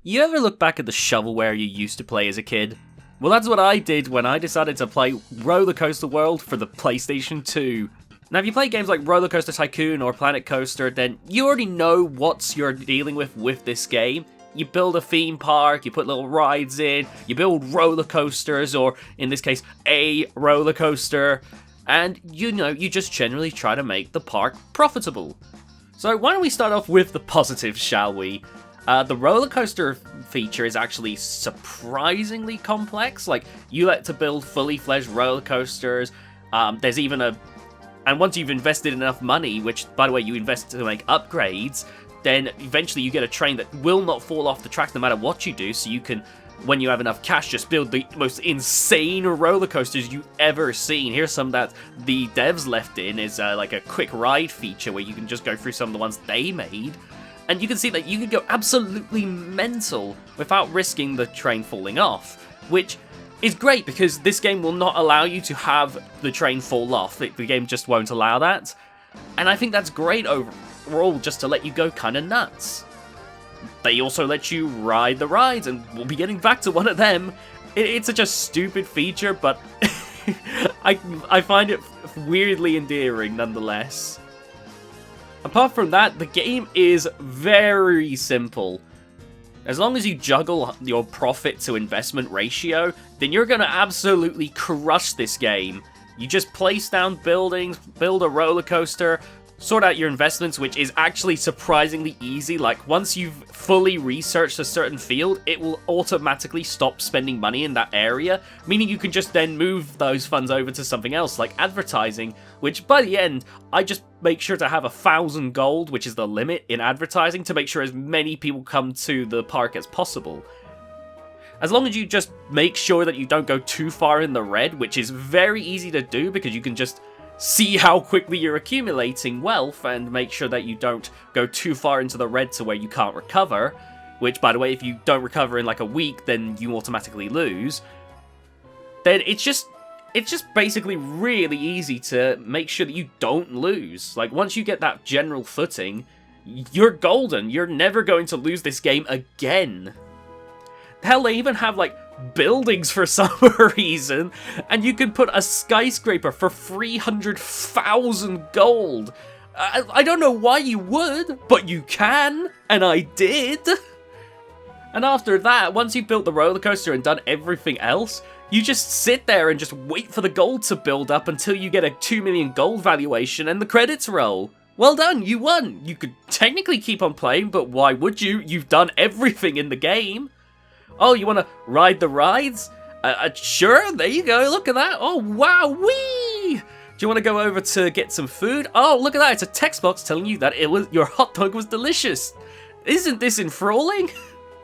You ever look back at the shovelware you used to play as a kid? Well, that's what I did when I decided to play RollerCoaster World for the PlayStation 2. Now, if you play games like RollerCoaster Tycoon or Planet Coaster, then you already know what you're dealing with this game. You build a theme park, you put little rides in, you build roller coasters, or in this case, a roller coaster, and you just generally try to make the park profitable. So why don't we start off with the positives, shall we? The roller coaster feature is actually surprisingly complex. Like, you let to build fully fledged roller coasters. There's even and once you've invested enough money, which, by the way, you invest to make upgrades, then eventually you get a train that will not fall off the track no matter what you do, so you can, when you have enough cash, just build the most insane roller coasters you've ever seen. Here's some that the devs left in, is like a quick ride feature where you can just go through some of the ones they made. And you can see that you can go absolutely mental without risking the train falling off, which is great because this game will not allow you to have the train fall off. The game just won't allow that. And I think that's great overall, just to let you go kind of nuts. They also let you ride the rides, and we'll be getting back to one of them. It's such a stupid feature, but I find it weirdly endearing nonetheless. Apart from that, the game is very simple. As long as you juggle your profit to investment ratio, then you're going to absolutely crush this game. You just place down buildings, build a roller coaster, sort out your investments, which is actually surprisingly easy. Like, once you've fully researched a certain field, it will automatically stop spending money in that area, meaning you can just then move those funds over to something else, like advertising, which by the end, I just make sure to have 1,000 gold, which is the limit in advertising, to make sure as many people come to the park as possible. As long as you just make sure that you don't go too far in the red, which is very easy to do because you can just see how quickly you're accumulating wealth and make sure that you don't go too far into the red to where you can't recover, which, by the way, if you don't recover in like a week, then you automatically lose. Then it's just basically really easy to make sure that you don't lose. Like, once you get that general footing, you're golden. You're never going to lose this game again. Hell, they even have, like, buildings for some reason, and you can put a skyscraper for 300,000 gold. I don't know why you would, but you can, and I did. And after that, once you've built the roller coaster and done everything else, you just sit there and just wait for the gold to build up until you get a 2 million gold valuation and the credits roll. Well done, you won. You could technically keep on playing, but why would you? You've done everything in the game. Oh, you want to ride the rides? Sure, there you go, look at that. Oh, wow, wee! Do you want to go over to get some food? Oh, look at that, it's a text box telling you that your hot dog was delicious. Isn't this enthralling?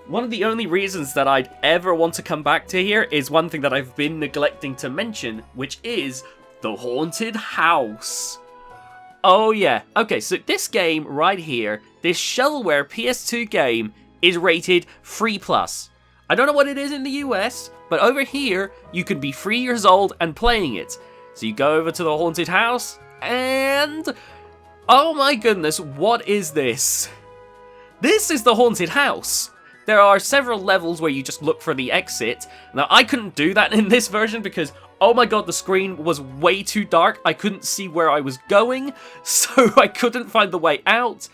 One of the only reasons that I'd ever want to come back to here is one thing that I've been neglecting to mention, which is the haunted house. Oh yeah, okay, so this game right here, this shovelware PS2 game, is rated 3+. I don't know what it is in the US, but over here, you can be 3 years old and playing it. So you go over to the haunted house, and oh my goodness, what is this? This is the haunted house. There are several levels where you just look for the exit. Now, I couldn't do that in this version because, oh my god, the screen was way too dark. I couldn't see where I was going, so I couldn't find the way out.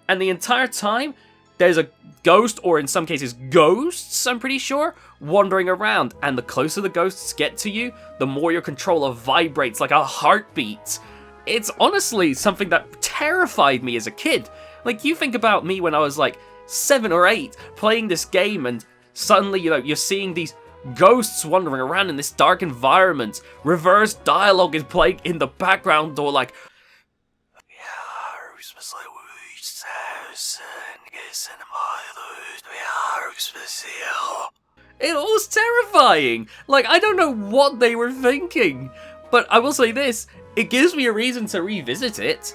And the entire time, there's a ghost, or in some cases ghosts, I'm pretty sure, wandering around. And the closer the ghosts get to you, the more your controller vibrates like a heartbeat. It's honestly something that terrified me as a kid. Like, you think about me when I was like 7 or 8, playing this game, and suddenly, you're seeing these ghosts wandering around in this dark environment. Reverse dialogue is playing in the background, or like, it was terrifying. Like, I don't know what they were thinking, but I will say this, it gives me a reason to revisit it.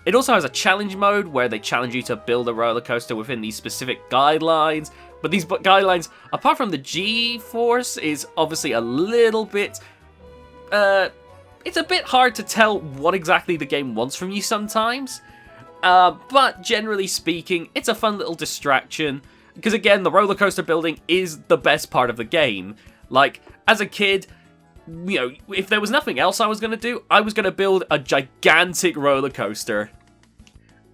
It also has a challenge mode where they challenge you to build a roller coaster within these specific guidelines, but these guidelines, apart from the G-force, is obviously a little bit, it's a bit hard to tell what exactly the game wants from you sometimes. But generally speaking, it's a fun little distraction. Because again, the roller coaster building is the best part of the game. Like, as a kid, you know, if there was nothing else I was going to do, I was going to build a gigantic roller coaster.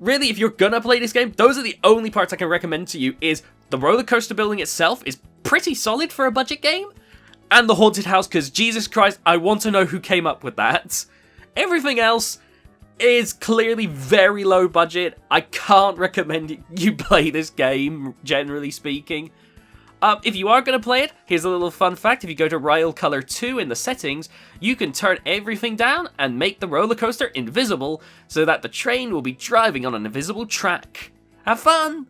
Really, if you're going to play this game, those are the only parts I can recommend to you. Is the roller coaster building itself is pretty solid for a budget game, and the haunted house, because Jesus Christ, I want to know who came up with that. Everything else is clearly very low budget. I can't recommend you play this game, generally speaking. If you are going to play it, here's a little fun fact. If you go to Rail Color 2 in the settings, you can turn everything down and make the roller coaster invisible so that the train will be driving on an invisible track. Have fun!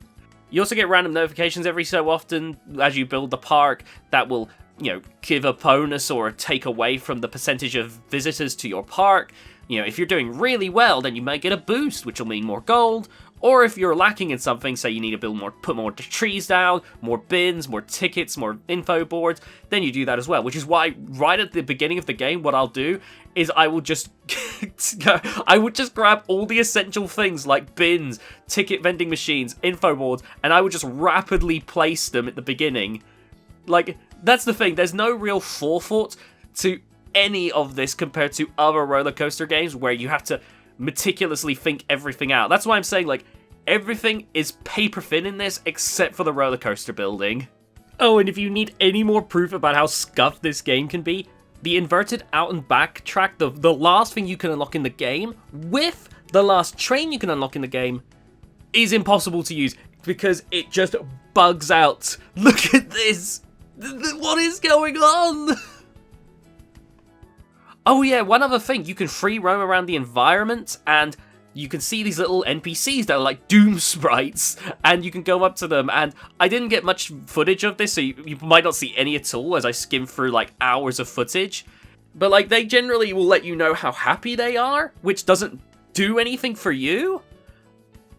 You also get random notifications every so often as you build the park that will, you know, give a bonus or take away from the percentage of visitors to your park. You know, if you're doing really well, then you might get a boost, which will mean more gold. Or if you're lacking in something, say you need to build more, put more trees down, more bins, more tickets, more info boards, then you do that as well. Which is why, right at the beginning of the game, what I'll do is I will just grab all the essential things like bins, ticket vending machines, info boards, and I would just rapidly place them at the beginning. Like, that's the thing. There's no real forethought to any of this compared to other roller coaster games where you have to meticulously think everything out. That's why I'm saying, like, everything is paper thin in this except for the roller coaster building. Oh, and if you need any more proof about how scuffed this game can be, the inverted out and back track, the last thing you can unlock in the game, with the last train you can unlock in the game, is impossible to use because it just bugs out. Look at this! What is going on? Oh yeah, one other thing, you can free roam around the environment, and you can see these little NPCs that are like Doom sprites, and you can go up to them, and I didn't get much footage of this, so you might not see any at all as I skim through like hours of footage, but like they generally will let you know how happy they are, which doesn't do anything for you.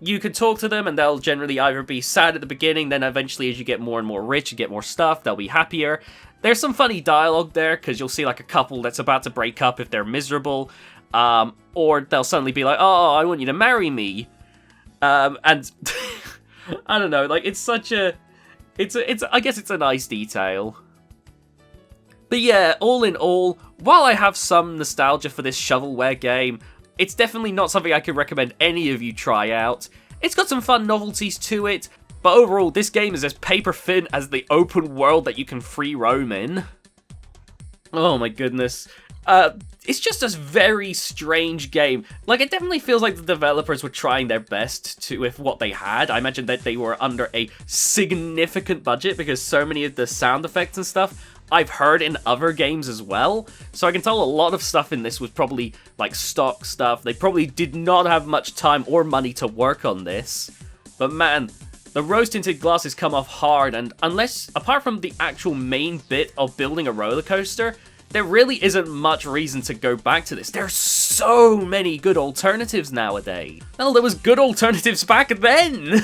You can talk to them and they'll generally either be sad at the beginning, then eventually as you get more and more rich and get more stuff, they'll be happier. There's some funny dialogue there, because you'll see like a couple that's about to break up if they're miserable, or they'll suddenly be like, oh, I want you to marry me, and I don't know, like, it's such a, I guess it's a nice detail. But yeah, all in all, while I have some nostalgia for this shovelware game, it's definitely not something I could recommend any of you try out. It's got some fun novelties to it, but overall, this game is as paper thin as the open world that you can free roam in. Oh my goodness. It's just a very strange game. Like, it definitely feels like the developers were trying their best with what they had. I imagine that they were under a significant budget because so many of the sound effects and stuff I've heard in other games as well. So I can tell a lot of stuff in this was probably like stock stuff. They probably did not have much time or money to work on this. But man, the rose-tinted glasses come off hard, and apart from the actual main bit of building a roller coaster, there really isn't much reason to go back to this. There's so many good alternatives nowadays. Well, there was good alternatives back then!